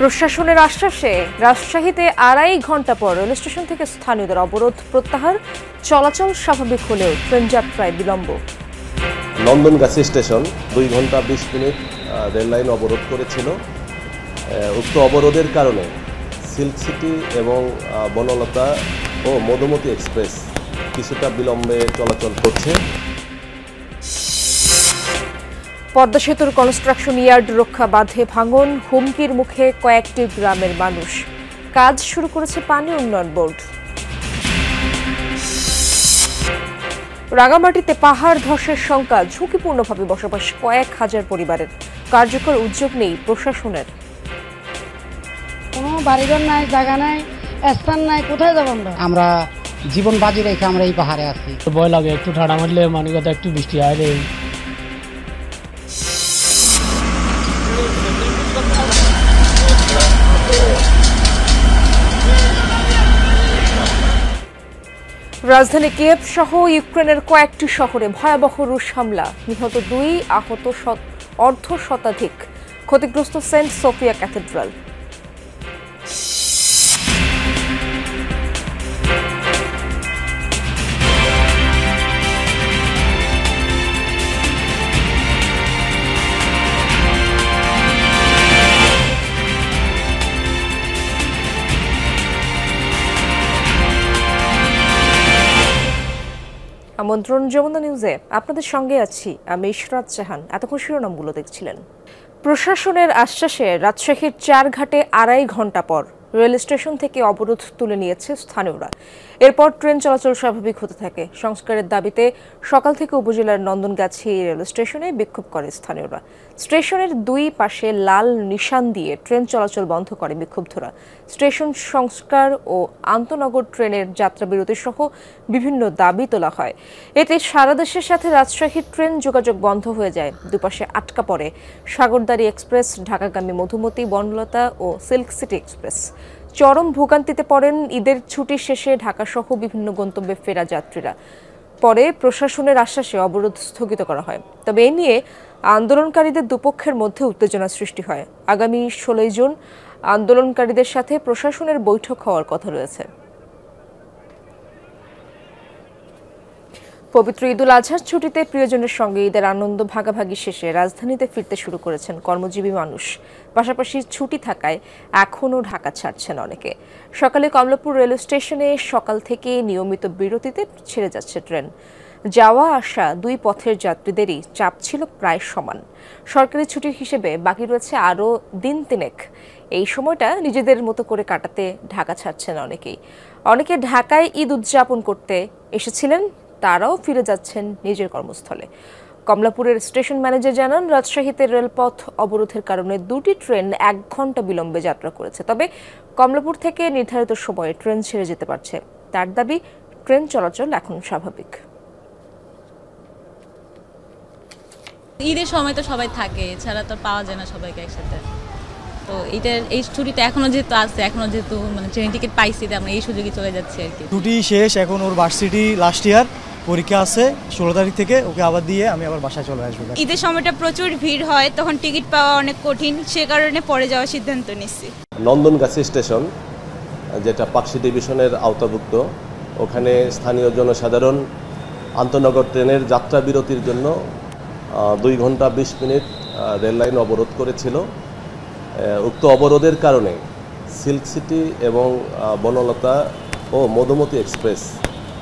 প্রশাসনের আশ্বাসে রাজশাহীতে ২.৫ ঘণ্টা পর রেল স্টেশন থেকে স্থানীয়দের অবরোধ প্রত্যাহার, চলাচল স্বাভাবিক হলেও ট্রেন যাত্রায় বিলম্ব। নন্দনগাছি স্টেশন ২ ঘণ্টা ২০ মিনিট রেল লাইন অবরোধ করেছিল। উক্ত অবরোধের কারণে সিল্ক সিটি এবং বনলতা ও মধুমতি এক্সপ্রেস কিছুটা বিলম্বে চলাচল করছে। পদ্মা সেতুর কনস্ট্রাকশন ইয়ার্ড রক্ষা বাঁধে ভাঙন, হুমকির মুখে কয়েকটি গ্রামের মানুষ। কাজ শুরু করেছে পানি উন্নয়ন বোর্ড। রাঙামাটিতে পাহাড় ধসের শঙ্কা, ঝুঁকিপূর্ণভাবে বসবাস কয়েক হাজার পরিবারের। কার্যকর উদ্যোগ নেই প্রশাসনের। কোনো বাড়িঘর নাই, জায়গা নাই, স্থান নাই, কোথায় যাবো আমরা? জীবন বাজি রেখে আমরা এই পাহাড়ে আছি। ভয় লাগে, একটু ঠাড়া মারলে মানে কথা একটু বৃষ্টি আইলে। রাজধানী কিয়েভ সহ ইউক্রেনের কয়েকটি শহরে ভয়াবহ রুশ হামলা, নিহত ২, আহত অর্ধ শতাধিক। ক্ষতিগ্রস্ত সেন্ট সোফিয়া ক্যাথেড্রাল। আমন্ত্রণ যমুনা নিউজে আপনাদের সঙ্গে আছি আমি ইশরাত জাহান। এতক্ষণ শিরোনামগুলো দেখছিলেন। প্রশাসনের আশ্বাসে রাজশাহীর ৪ ঘাটে ২.৫ ঘণ্টা পর রেল স্টেশন থেকে অবরোধ তুলে নিয়েছে স্থানীয়রা। এরপর ট্রেন চলাচল স্বাভাবিক হতে থাকে। সংস্কারের দাবিতে সকাল থেকে উপজেলার নন্দনগাছি রেল স্টেশনে বিক্ষোভ করে স্থানীয়রা। স্টেশনের ২ পাশে লাল নিশান দিয়ে ট্রেন চলাচল বন্ধ করে বিক্ষুব্ধরা। স্টেশন সংস্কার ও আন্তনগর ট্রেনের যাত্রাবিরতি সহ বিভিন্ন দাবি তোলা হয়। এতে সারা দেশের সাথে রাজশাহীর ট্রেন যোগাযোগ বন্ধ হয়ে যায়। দুপাশে আটকা পড়ে সাগরদাড়ি এক্সপ্রেস, ঢাকাগামী মধুমতি, বনলতা ও সিল্ক সিটি এক্সপ্রেস। চরম ভোগান্তিতে পড়েন ঈদের ছুটি শেষে ঢাকাসহ বিভিন্ন গন্তব্যে ফেরা যাত্রীরা। পরে প্রশাসনের আশ্বাসে অবরোধ স্থগিত করা হয়। তবে এ নিয়ে আন্দোলনকারীদের দুপক্ষের মধ্যে উত্তেজনা সৃষ্টি হয়। আগামী ১৬ জুন আন্দোলনকারীদের সাথে প্রশাসনের বৈঠক হওয়ার কথা রয়েছে। পবিত্র ঈদুল আজহার ছুটিতে প্রিয়জনের সঙ্গে ঈদের আনন্দ ভাগাভাগি শেষে রাজধানীতে ফিরতে শুরু করেছেন কর্মজীবী মানুষ। পাশাপাশি ছুটি থাকায় এখনও ঢাকা ছাড়ছেন অনেকে। সকালে কমলাপুর রেল স্টেশনে সকাল থেকে নিয়মিত বিরতিতে ছেড়ে যাচ্ছে ট্রেন। যাওয়া আসা দুই পথের যাত্রীদেরই চাপ ছিল প্রায় সমান। সরকারি ছুটির হিসেবে বাকি রয়েছে আরও দিন ৩ এই সময়টা নিজেদের মতো করে কাটাতে ঢাকা ছাড়ছেন অনেকেই। অনেকে ঢাকায় ঈদ উদযাপন করতে এসেছিলেন, তারাও ফিরে যাচ্ছেন নিজের কর্মস্থলে। কমলাপুরের স্টেশন ম্যানেজার জানান, রাজশাহীতে রেলপথ অবরোধের কারণে ২টি ট্রেন ১ ঘণ্টা বিলম্বে যাত্রা করেছে। তবে কমলাপুর থেকে নির্ধারিত সময়ে ট্রেন ছেড়ে যেতে পারছে। তার দাবি, ট্রেন চলাচল এখন স্বাভাবিক। ঈদের সময় তো সবাই থাকে, এছাড়া তো পাওয়া যায় না সবাইকে একসাথে। তো এই ছুটিটা এখনো যেহেতু আছে, এখনো যেহেতু মানে ট্রেন টিকিট পাইছি, আমরা এই সুযোগে চলে যাচ্ছি আর কি। ছুটি শেষ, এখন ওর ভার্সিটি লাস্ট ইয়ার পরীক্ষা আছে ১৬ তারিখ থেকে, ওকে আবার দিয়ে আমি আবার বাসায় চলে আসবো। ঈদের সময়টা প্রচুর ভিড় হয়, তখন টিকিট পাওয়া অনেক কঠিন, সে কারণে পরে যাওয়ার সিদ্ধান্ত নিচ্ছি। নন্দনগাছি স্টেশন, যেটা পাকশি ডিভিশনের আওতাভুক্ত, ওখানে স্থানীয় জনসাধারণ আন্তনগর ট্রেনের যাত্রা বিরতির জন্য ২ ঘণ্টা ২০ মিনিট রেল লাইন অবরোধ করেছিল। উক্ত অবরোধের কারণে সিল্ক সিটি এবং বনলতা ও মধুমতি এক্সপ্রেস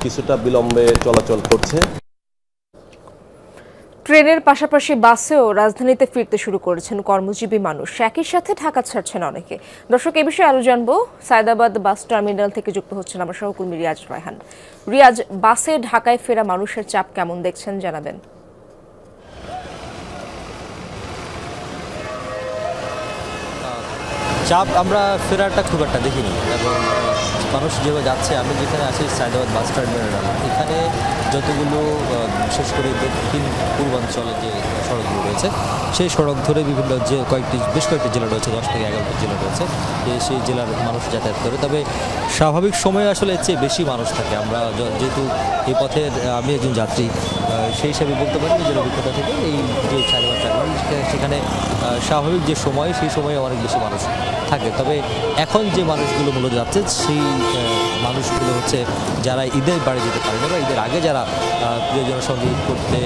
কিছুটা বিলম্বে চলাচল করছে। ট্রেনের পাশাপাশি বাসেও রাজধানীতে ফিরতে শুরু করেছেন কর্মজীবী মানুষ। একই সাথে ঢাকা ছাড়ছেন অনেকে। দর্শক, এ বিষয়ে আরও জানবো। সায়দাবাদ বাস টার্মিনাল থেকে যুক্ত হচ্ছেন আমার সহকর্মী রিয়াজ রায়হান। রিয়াজ, বাসে ঢাকায় ফেরা মানুষের চাপ কেমন দেখছেন জানাবেন। চাপ আমরা ফেরাটা খুব একটা দেখিনি, এবং মানুষ যেভাবে যাচ্ছে, আমি যেখানে আছি সায়দাবাদ বাস টার্মিনাল, এখানে যতগুলো বিশেষ করে দক্ষিণ পূর্বাঞ্চলে যে সড়কগুলো রয়েছে সেই সড়ক ধরে বিভিন্ন যে বেশ কয়েকটি জেলা রয়েছে, 10 থেকে 11টি জেলা রয়েছে, সেই জেলার মানুষ যাতায়াত করে। তবে স্বাভাবিক সময়ে আসলে এর চেয়ে বেশি মানুষ থাকে। আমরা যেহেতু এই পথের আমি একজন যাত্রী, সেই হিসাবে বলতে পারি নিজের অভিজ্ঞতা থেকে এই যে সায়দাবাদ টার্মিনাল সেখানে স্বাভাবিক যে সময় সেই সময়ে অনেক বেশি মানুষ থাকে। তবে এখন যে মানুষগুলো মূলত যাচ্ছে সেই মানুষগুলো হচ্ছে যারা ঈদের বাড়ি যেতে পারেনি বা ঈদের আগে যারা প্রিয়জনের সঙ্গে ঈদ করতে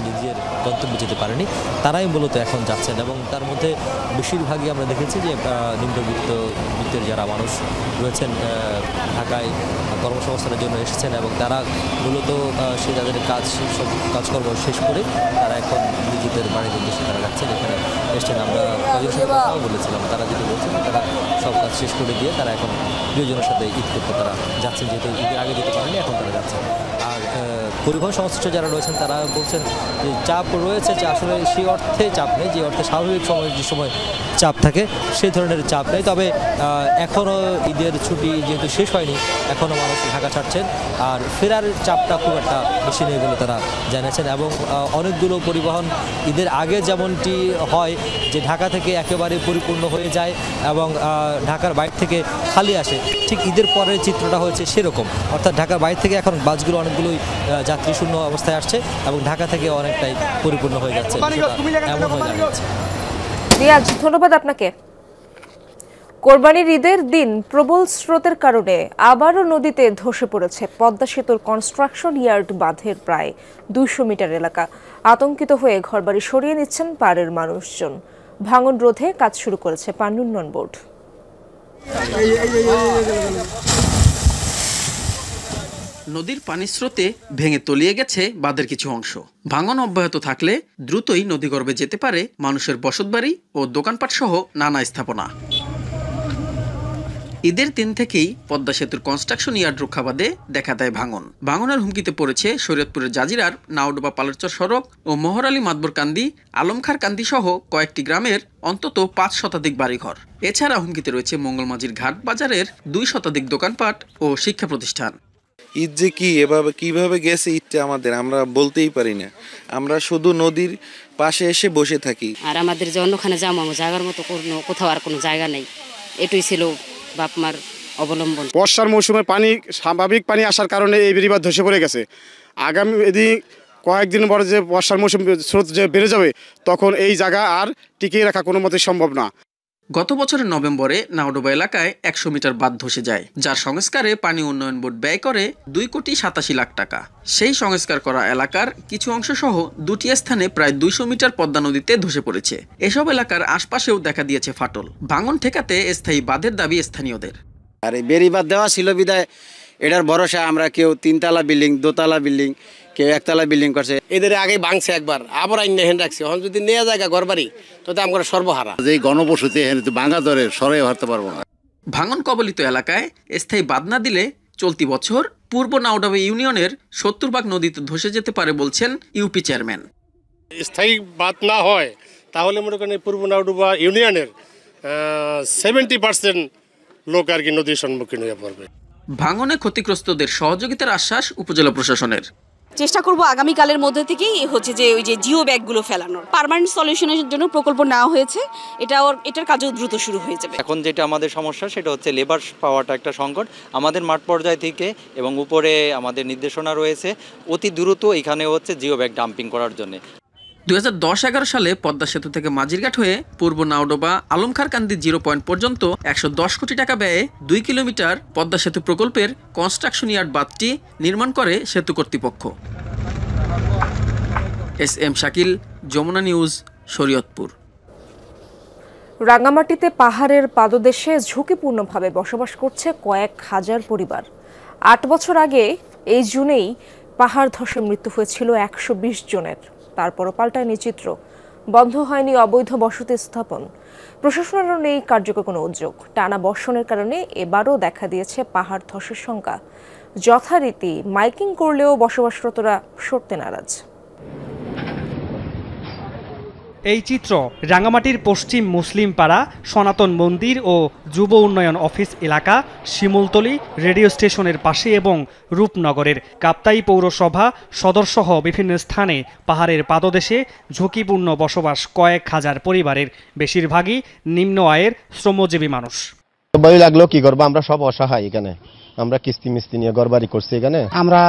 নিজের গন্তব্যে যেতে পারেনি, তারাই মূলত এখন যাচ্ছেন। এবং তার মধ্যে বেশিরভাগই আমরা দেখেছি যে নিম্নবিত্তের যারা মানুষ রয়েছেন ঢাকায় কর্মসংস্থানের জন্য এসেছেন এবং তারা মূলত সে তাদের কাজকর্ম শেষ করে তারা এখন নিজেদের বাড়ির উদ্দেশ্যে তারা যাচ্ছেন, এখানে এসছেন। আমরা কয়েকজনের সাথে কথাও বলেছিলাম, তারা যেটা বলছেন তারা সব কাজ শেষ করে দিয়ে তারা এখন প্রিয়জনের সাথে ঈদ করতে তারা যাচ্ছেন, যেহেতু ঈদের আগে যেতে পারেনি এখন তারা যাচ্ছেন। আর পরিবহন সংশ্লিষ্ট যারা রয়েছেন তারা বলছেন যে চাপ রয়েছে, যে আসলে সেই অর্থে চাপ নেই যে অর্থে স্বাভাবিক সময় যে সময় চাপ থাকে সেই ধরনের চাপ নেই। তবে এখনও ঈদের ছুটি যেহেতু শেষ হয়নি, এখনও মানুষ ঢাকা ছাড়ছেন, আর ফেরার চাপটা খুব একটা বেশি নেই বলে তারা জানিয়েছেন। এবং অনেকগুলো পরিবহন ঈদের আগে যেমনটি হয় যে ঢাকা থেকে একেবারে পরিপূর্ণ হয়ে যায় এবং ঢাকার বাইরে থেকে খালি আসে, ঠিক ঈদের পরের চিত্রটা হয়েছে সেরকম। অর্থাৎ ঢাকার বাইরে থেকে এখন বাসগুলো অনেকগুলোই যাত্রী শূন্য অবস্থায় আসছে এবং ঢাকা থেকে অনেকটাই পরিপূর্ণ হয়ে যাচ্ছে, এমন হয়ে যাচ্ছে। রিয়াজ, ধন্যবাদ আপনাকে। কোরবানির ঈদের দিন প্রবল স্রোতের কারণে আবারও নদীতে ধসে পড়েছে পদ্মা সেতুর কনস্ট্রাকশন ইয়ার্ড বাঁধের প্রায় 200 মিটার এলাকা। আতঙ্কিত হয়ে ঘরবাড়ি সরিয়ে নিচ্ছেন পাড়ের মানুষজন। ভাঙন রোধে কাজ শুরু করেছে পানি উন্নয়ন বোর্ড। নদীর পানির স্রোতে ভেঙে তলিয়ে গেছে বাঁধের কিছু অংশ। ভাঙন অব্যাহত থাকলে দ্রুতই নদীগর্ভে যেতে পারে মানুষের বসতবাড়ি ও দোকানপাট সহ নানা স্থাপনা। ঈদের দিন থেকেই পদ্মা সেতুর কনস্ট্রাকশন ইয়ার্ড রক্ষাবাদে দেখা দেয় ভাঙনের হুমকিতে পড়েছে শরীয়তপুরের জাজিরার নাওডোবা পালারচর সড়ক ও মোহরালী মাতবরকান্দি, আলমখার কান্দি সহ কয়েকটি গ্রামের অন্তত 5 শতাধিক বাড়িঘর। এছাড়া হুমকিতে রয়েছে মঙ্গলমাঝির ঘাট বাজারের 2 শতাধিক দোকানপাট ও শিক্ষা প্রতিষ্ঠান। ঈদ যে কি এভাবে কিভাবে গেছে ঈদটা আমরা বলতেই পারি না। আমরা শুধু নদীর পাশে এসে বসে থাকি। আর আমাদের যে অন্যখানে জায়গার মতো কোথাও আর কোনো জায়গা নেই, এটাই ছিল বাপ মার অবলম্বন। বর্ষার মৌসুমে পানি স্বাভাবিক পানি আসার কারণে এই বেড়িবাঁধ ধসে পড়ে গেছে। আগামী এদিন কয়েকদিন পরে যে বর্ষার মৌসুম স্রোত যে বেড়ে যাবে, তখন এই জায়গা আর টিকিয়ে রাখা কোনো মতেই সম্ভব না। গত বছরের নভেম্বরে নাওডোবা এলাকায় 100 মিটার বাঁধ ধসে যায়, যার সংস্কারে পানি উন্নয়ন বোর্ড ব্যয় করে 2,87,00,000 টাকা। সেই সংস্কার করা এলাকার কিছু অংশ সহ 2টি স্থানে প্রায় 200 মিটার পদ্মা নদীতে ধসে পড়েছে। এসব এলাকার আশপাশেও দেখা দিয়েছে ফাটল। ভাঙন ঠেকাতে স্থায়ী বাঁধের দাবি স্থানীয়দের। আর এই বেড়িবাঁধ দেওয়া ছিল বিদায় এটার ভরসা আমরা কেউ 3তলা বিল্ডিং, 2তলা বিল্ডিং, কেউ 1তলা বিল্ডিং করছে। এদের আগে ভাঙছে একবার, আবার আইন হেন রাখছে। এখন যদি নেওয়া জায়গা ঘরবাড়ি তো আমরা সর্বহারা। এই গণবসতি ভাঙা ধরে সরে হারতে পারবো না। ভাঙন কবলিত এলাকায় স্থায়ী বাঁধ না দিলে চলতি বছর পূর্ব নাওডোবা ইউনিয়নের 70 ভাগ নদীতে ধসে যেতে পারে বলছেন ইউপি চেয়ারম্যান। স্থায়ী বাঁধ না হয় তাহলে মনে করেন পূর্ব নাওডোবা ইউনিয়নের 70% লোক আর কি নদীর সম্মুখীন হয়ে পড়বে। ভাঙনে ক্ষতিগ্রস্তদের সহযোগিতার আশ্বাস উপজেলা প্রশাসনের। চেষ্টা করব আগামীকালের মধ্যে থেকেই যে ওই যে জিও ব্যাগগুলো ফেলানোর পার্মানেন্ট সলিউশনের জন্য প্রকল্প নেওয়া হয়েছে। এটার কাজও দ্রুত শুরু হয়ে যাবে। এখন যেটা আমাদের সমস্যা সেটা হচ্ছে লেবার পাওয়াটা একটা সংকট। আমাদের মাঠ পর্যায় থেকে এবং উপরে আমাদের নির্দেশনা রয়েছে অতি দ্রুত এখানে হচ্ছে জিও ব্যাগ ডাম্পিং করার জন্য। 2010-11 সালে পদ্মা সেতু থেকে মাঝিরঘাট হয়ে পূর্ব নাওডোবা আলমখার কান্দি 0 পয়েন্ট পর্যন্ত 110 কোটি টাকা ব্যয়ে 2 কিলোমিটার পদ্মা সেতু প্রকল্পের কনস্ট্রাকশন ইয়ার্ড বাঁধটি নির্মাণ করে সেতু কর্তৃপক্ষ। SM Shakil, Jamuna News, Shariatpur. রাঙ্গামাটিতে পাহাড়ের পাদদেশে ঝুঁকিপূর্ণভাবে বসবাস করছে কয়েক হাজার পরিবার। 8 বছর আগে এই জুনেই পাহাড় ধসে মৃত্যু হয়েছিল 120 জনের। তারপরও পাল্টায়নি চিত্র। বন্ধ হয়নি অবৈধ বসতি স্থাপন। প্রশাসনেরও নেই কার্যকর কোনো উদ্যোগ। টানা বর্ষণের কারণে এবারও দেখা দিয়েছে পাহাড় ধসের সংখ্যা। যথারীতি মাইকিং করলেও বসবাসরতরা সরতে নারাজ। এই চিত্র রাঙ্গামাটির পশ্চিম মুসলিম পাড়া, সনাতন মন্দির ও যুব উন্নয়ন অফিস এলাকা, শিমুলতলি রেডিও স্টেশনের পাশে এবং রূপনগরের কাপ্তাই পৌরসভা সদরসহ বিভিন্ন স্থানে পাহাড়ের পাদদেশে ঝুঁকিপূর্ণ বসবাস কয়েক হাজার পরিবারের, বেশিরভাগই নিম্ন আয়ের শ্রমজীবী মানুষ। ভয় লাগলো, কি করবো, আমরা সব অসহায় এখানে, আমরা কিস্তি মিস্তি নিয়ে ঘরবাড়ি করছি এখানে, আমরা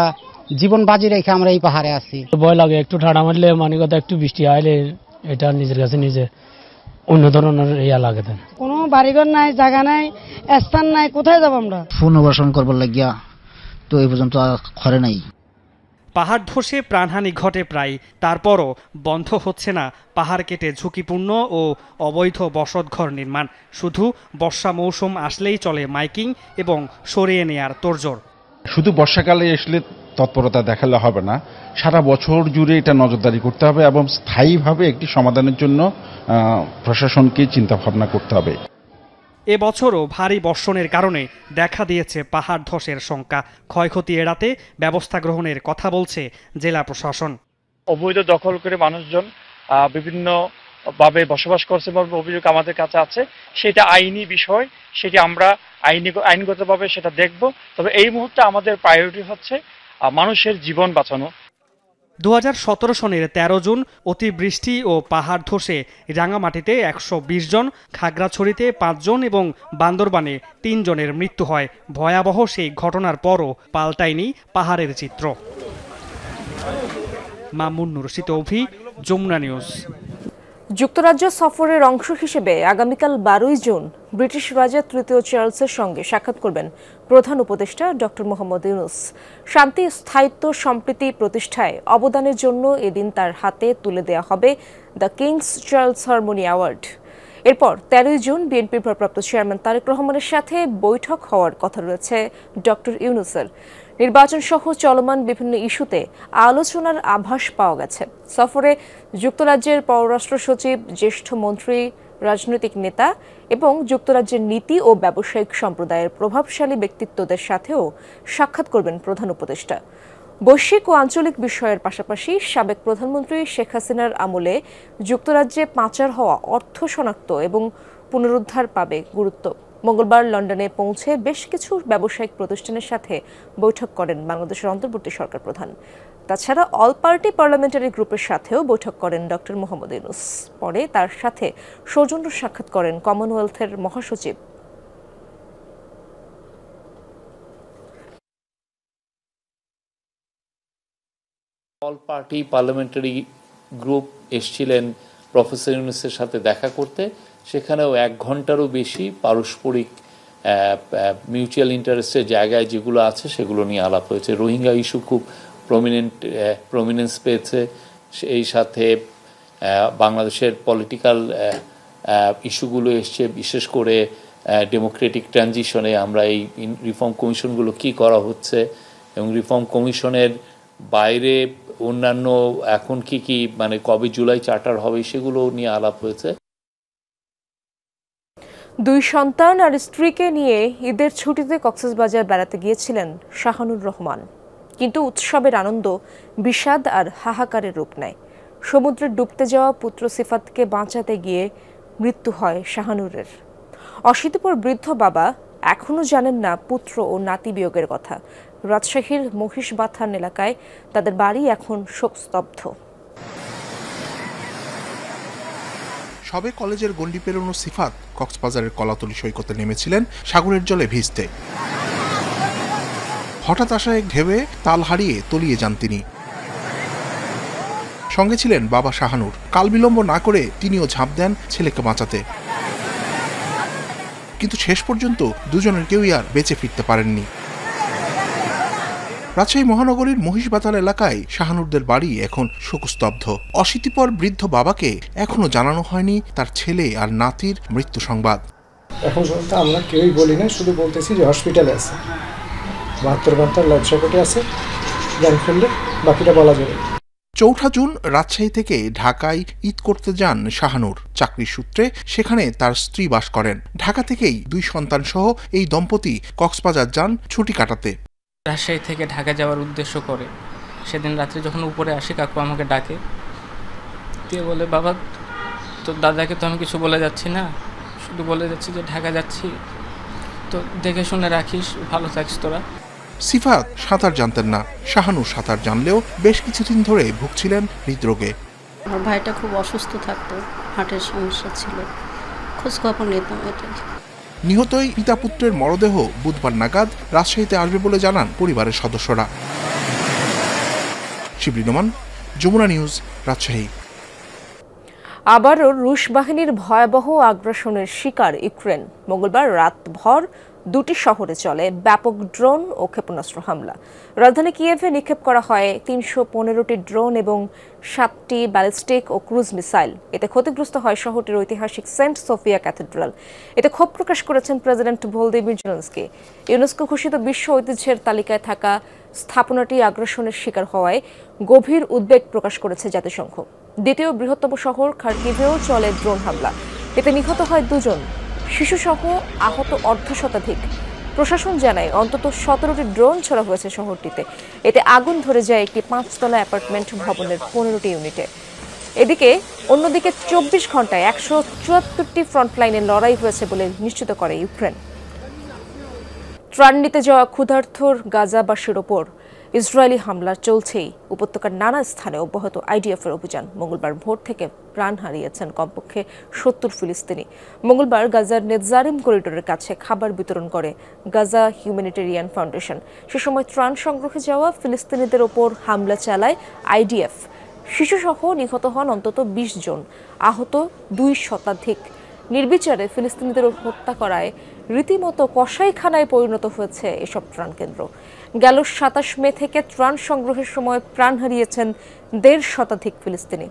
জীবন বাজি রেখে আমরা এই পাহাড়ে আছি। ভয় লাগে, একটু ঠাড়া মারলে মানে কথা একটু বৃষ্টি আইলে এটা নিজের কাছে নিজে অন্য ধরনের ইয়া লাগে। কোনো বাড়িঘর নাই, জায়গা নাই, স্থান নাই, কোথায় যাবো আমরা? পুনর্বাসন করবার লাগিয়া তো এই পর্যন্ত ঘরে নাই। পাহাড় ধসে প্রাণহানি ঘটে প্রায়, তারপরও বন্ধ হচ্ছে না পাহাড় কেটে ঝুঁকিপূর্ণ ও অবৈধ বসতঘর নির্মাণ। শুধু বর্ষা মৌসুম আসলেই চলে মাইকিং এবং সরিয়ে নেয়ার তোড়জোড়। শুধু বর্ষাকালে আসলে তৎপরতা দেখালে হবে না, সারা বছর জুড়ে এটা নজরদারি করতে হবে এবং স্থায়ীভাবে একটি সমাধানের জন্য প্রশাসনকে চিন্তা ভাবনা করতে হবে। এবছরও ভারী বর্ষণের কারণে দেখা দিয়েছে পাহাড় ধসের শঙ্কা। ক্ষয়ক্ষতি এড়াতে ব্যবস্থা গ্রহণের কথা বলছে জেলা প্রশাসন। অবৈধ দখল করে মানুষজন বিভিন্ন ভাবে বসবাস করছে বা অভিযোগ আমাদের কাছে আছে, সেটা আইনি বিষয়, সেটি আমরা আইনগতভাবে সেটা দেখব। তবে এই মুহূর্তে আমাদের প্রায়োরিটি হচ্ছে মানুষের জীবন বাঁচানো। 2017 সনের 13 জুন অতিবৃষ্টি ও পাহাড় ধসে রাঙ্গামাটিতে 120 জন, খাগড়াছড়িতে 5 জন এবং বান্দরবানে 3 জনের মৃত্যু হয়। ভয়াবহ সেই ঘটনার পরও পাল্টায়নি পাহাড়ের চিত্র। মামুন নুরশিদ অভি, যমুনা নিউজ। যুক্তরাজ্য সফরের অংশ হিসেবে আগামীকাল 12 জুন ব্রিটিশ রাজা তৃতীয় চার্লসের সঙ্গে সাক্ষাৎ করবেন প্রধান উপদেষ্টা ডক্টর মোহাম্মদ ইউনূস। শান্তি, স্থায়িত্ব, সম্প্রীতি প্রতিষ্ঠায় অবদানের জন্য এদিন তার হাতে তুলে দেওয়া হবে the King's Charles Harmony Award. এরপর 13 জুন বিএনপির ভারপ্রাপ্ত চেয়ারম্যান তারেক রহমানের সাথে বৈঠক হওয়ার কথা রয়েছে ডক্টর ইউনূসের। নির্বাচন সহ চলমান বিভিন্ন ইস্যুতে আলোচনার আভাস পাওয়া গেছে। সফরে যুক্তরাজ্যের পররাষ্ট্র সচিব, জ্যেষ্ঠ মন্ত্রী, রাজনৈতিক নেতা এবং যুক্তরাজ্যের নীতি ও ব্যবসায়িক সম্প্রদায়ের প্রভাবশালী ব্যক্তিত্বদের সাথেও সাক্ষাৎ করবেন প্রধান উপদেষ্টা। বৈশ্বিক ও আঞ্চলিক বিষয়ের পাশাপাশি সাবেক প্রধানমন্ত্রী শেখ হাসিনার আমলে যুক্তরাজ্যে পাচার হওয়া অর্থ শনাক্ত এবং পুনরুদ্ধার পাবে গুরুত্ব। মঙ্গলবার লন্ডনে পৌঁছে বেশ কিছু ব্যবসায়িক প্রতিষ্ঠানের সাথে বৈঠক করেন বাংলাদেশের অন্তর্বর্তী সরকার প্রধান। তাছাড়া অল পার্টি পার্লামেন্টারি গ্রুপের সাথেও বৈঠক করেন ডক্টর মোহাম্মদ ইউনূস। পরে তার সাথে সৌজন্য সাক্ষাৎ করেন কমনওয়েলথের মহাসচিব। অল পার্টি পার্লামেন্টারি গ্রুপ এসেছিলেন প্রফেসর ইউনূসের সাথে দেখা করতে। সেখানেও 1 ঘন্টারও বেশি পারস্পরিক মিউচুয়াল ইন্টারেস্টের জায়গায় যেগুলো আছে সেগুলো নিয়ে আলাপ হয়েছে। রোহিঙ্গা ইস্যু খুব প্রমিনেন্স পেয়েছে। এই সাথে বাংলাদেশের পলিটিক্যাল ইস্যুগুলো এসছে, বিশেষ করে ডেমোক্রেটিক ট্রানজিশনে আমরা এই রিফর্ম কমিশনগুলো কি করা হচ্ছে এবং রিফর্ম কমিশনের বাইরে অন্যান্য এখন কি মানে কবে জুলাই চার্টার হবে সেগুলো নিয়ে আলাপ হয়েছে। 2 সন্তান আর স্ত্রীকে নিয়ে ঈদের ছুটিতে কক্সবাজার বেড়াতে গিয়েছিলেন শাহানুর রহমান। কিন্তু উৎসবের আনন্দ বিষাদ আর হাহাকারের রূপ নেয়। সমুদ্রে ডুবতে যাওয়া পুত্র সিফাতকে বাঁচাতে গিয়ে মৃত্যু হয় শাহানুরের। অশীতিপর বৃদ্ধ বাবা এখনও জানেন না পুত্র ও নাতি বিয়োগের কথা। রাজশাহীর মহিষবাথান এলাকায় তাদের বাড়ি এখন শোকস্তব্ধ। সবে কলেজের গণ্ডি পেরোনো সিফাত কক্সবাজারের কলাতলি সৈকতে নেমেছিলেন সাগরের জলে ভিজতে। হঠাৎ আসা এক ঢেউয়ে তাল হারিয়ে তলিয়ে যান তিনি। সঙ্গে ছিলেন বাবা শাহানুর। কাল বিলম্ব না করে তিনিও ঝাঁপ দেন ছেলেকে বাঁচাতে, কিন্তু শেষ পর্যন্ত দুজনের কেউই আর বেঁচে ফিরতে পারেননি। রাজশাহী মহানগরীর মহিষবাথান এলাকায় শাহানুরদের বাড়ি এখন শোকস্তব্ধ। অশীতিপর বৃদ্ধ বাবাকে এখনো জানানো হয়নি তার ছেলে আর নাতির মৃত্যু সংবাদ। এখন পর্যন্ত আমরা কেউই বলি না, শুধু বলতেছি যে হসপিটালে আছে, 72 লাইফ সাপোর্টে আছে, জ্ঞান ফিরলে বাকিটা বলা যাবে। 4 জুন রাজশাহী থেকে ঢাকায় ঈদ করতে যান শাহানুর। চাকরির সূত্রে সেখানে তার স্ত্রী বাস করেন। ঢাকা থেকেই 2 সন্তান সহ এই দম্পতি কক্সবাজার যান ছুটি কাটাতে। রাজশাহী থেকে ঢাকা যাওয়ার উদ্দেশ্য করে সেদিন রাত্রে যখন উপরে আসি, কাকু আমাকে ডাকে দিয়ে বলে, বাবা তো দাদাকে তো আমি কিছু বলে যাচ্ছি না, শুধু বলে যাচ্ছি যে ঢাকা যাচ্ছি, তো দেখে শুনে রাখিস, ভালো থাকিস তোরা। সিফাত সাঁতার জানতেন না, শাহানুর সাঁতার জানলেও বেশ কিছুদিন ধরে ভুগছিলেন হৃদরোগে। আমার ভাইটা খুব অসুস্থ থাকতো, হার্টের সমস্যা ছিল, খোঁজ খবর নিতাম। এটাই নিহতই পিতা পুত্রের মরদেহ বুধবার নাগাদ রাজশাহীতে আসবে বলে জানান পরিবারের সদস্যরা। শিবলি নোমান, যমুনা নিউজ, রাজশাহী। আবারও রুশ বাহিনীর ভয়াবহ আগ্রাসনের শিকার ইউক্রেন। মঙ্গলবার রাতভর দুটি শহরে চলে ব্যাপক ড্রোন ও ক্ষেপণাস্ত্র হামলা। রাজধানী কিয়েভে নিক্ষেপ করা হয় ৩১৫টি ড্রোন এবং 7টি ব্যালিস্টিক ও ক্রুজ মিসাইল। এতে ক্ষতিগ্রস্ত হয় শহরটির ঐতিহাসিক সেন্ট সোফিয়া ক্যাথেড্রাল। এতে ক্ষোভ প্রকাশ করেছেন প্রেসিডেন্ট ভলোদিমির জেলেনস্কি। ইউনেস্কো ঘোষিত বিশ্ব ঐতিহ্যের তালিকায় থাকা স্থাপনাটি আগ্রাসনের শিকার হওয়ায় গভীর উদ্বেগ প্রকাশ করেছে জাতিসংঘ। দ্বিতীয় বৃহত্তম শহর খার্কিভেও চলে ড্রোন হামলা। এতে নিহত হয় 2 জন, শিশুসহ আহত অর্ধশতাধিক। প্রশাসন জানায় অন্তত 17টি ড্রোন ছোড়া হয়েছে শহরটিতে। এতে আগুন ধরে যায় একটি 5তলা অ্যাপার্টমেন্ট ভবনের 15টি ইউনিটে। এদিকে অন্যদিকে 24 ঘন্টায় 174টি ফ্রন্টলাইনে লড়াই হয়েছে বলে নিশ্চিত করে ইউক্রেন। ত্রাণ নিতে যাওয়া ক্ষুধার্তর গাজাবাসীর ওপর ইসরায়েলি হামলা চলছেই। উপত্যকার নানা স্থানে অব্যাহত আইডিএফের অভিযান। মঙ্গলবার ভোর থেকে প্রাণ হারিয়েছেন কমপক্ষে 70 ফিলিস্তিনি। মঙ্গলবার গাজার নেতজারিম করিডোরের কাছে খাবার বিতরণ করে গাজা হিউম্যানিটেরিয়ান ফাউন্ডেশন। সে সময় ত্রাণ সংগ্রহে যাওয়া ফিলিস্তিনিদের ওপর হামলা চালায় আইডিএফ। শিশুসহ নিহত হন অন্তত 20 জন, আহত 2 শতাধিক। নির্বিচারে ফিলিস্তিনিদের হত্যা করায় রীতিমতো কসাইখানায় পরিণত হয়েছে এসব ত্রাণ কেন্দ্র। গেল 27 মে থেকে ত্রাণ সংগ্রহের সময় প্রাণ হারিয়েছেন 1.5 শতাধিক ফিলিস্তিনি।